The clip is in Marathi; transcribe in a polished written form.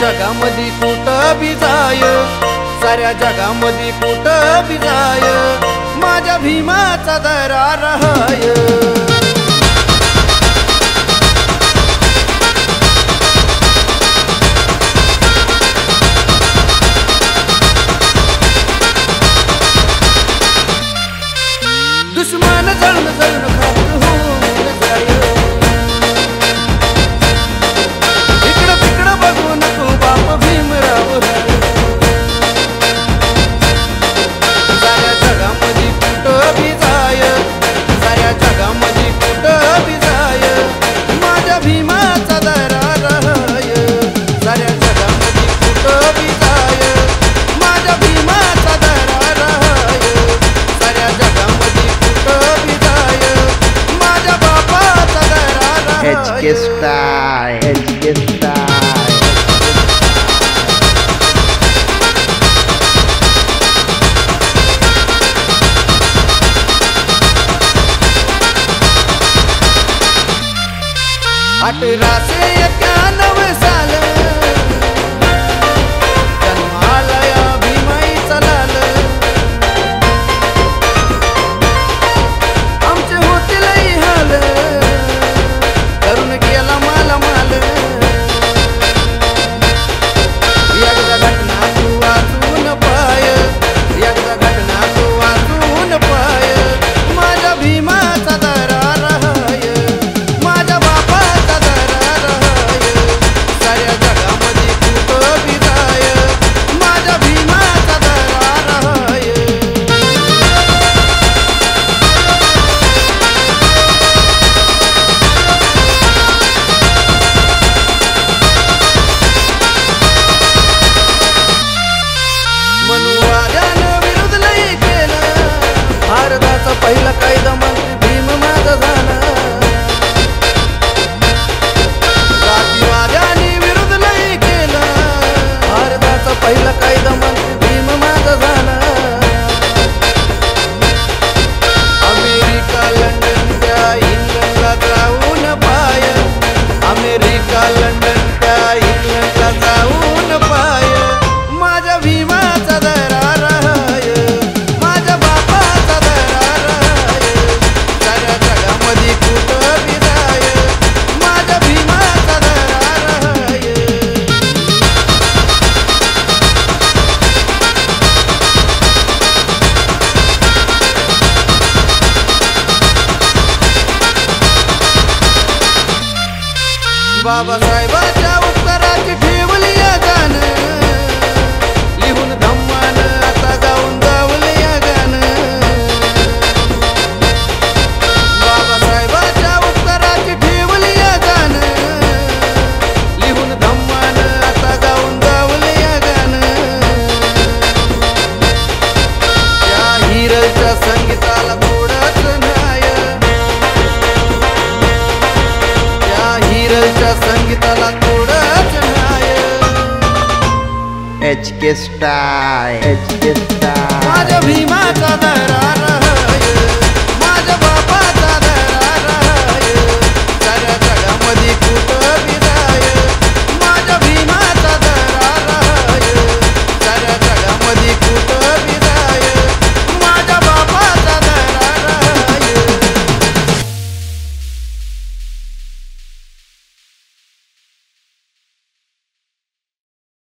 जगामध्ये कुठं बी जाय, साऱ्या जगामध्ये कुठं बी जाय, माझ्या भीमाचा दरार हाय. दुश्मन जळून जळून खात होऊन जाय, इकडं तिकडं बघू नको बाप भीमराव. साऱ्या जगामध्ये कुठं बी जाय, साऱ्या जगामध्ये कुठं बी जाय, माझ्या भीमाचा दरार हाय. साऱ्या जगामध्ये कुठं बी जाय, माझ्या भीमाचा दरार हाय. साऱ्या जगामध्ये कुठं बी जाय, माझ्या बापाचा दरार हाय. HK Style, HK Style. अठराशे 91 साल जन्माला या भीमाईचा लाल. आमचे होते लई हाल, करून गेला माला माल. एकदा घटना तू वाचून पाय, एकदा घटना तू वाचून पाय, माझ्या भीमाचा दरार हाय. माझ्या बापाचा दरार हाय. साऱ्या जगामध्ये कुठं बी जाय, माझ्या भीमाचा दरार हाय. मनुवाद्यानं विरोध लई केला, भारताचा पहिला कायदा मंत्री भीम माझा झाला. जातीवाद्याने विरोध लई केला, भारताचा पहिला कायदा मंत्री भीम माझा झाला. अमेरिका लंडन त्या इंग्लंडला जाऊन पाय, अमेरिका लंडन त्या इंग्लंडला जाऊन पाय, माझ्या भीमाचा दरार हाय. माझ्या बापाचा दरार हाय. साऱ्या जगामध्ये कुठं बी जाय, माझ्या भीमाचा दरार हाय. बाबासाहेबाच्या उत्तराची ठेवली या गाणं, लिहून धम्मानं आता गाऊन गावलं या गाणं. बाबासाहेबाच्या उत्तराची ठेवली या गाणं, लिहून धम्मानं आता गाऊन गावलं या गाणं. त्या हिरलच्या संगीताला थोडंच न्याय, त्या हिरलच्या संगीताला थोडंच न्याय. HK Style, HK Style. माझ्या भीमाचा दरार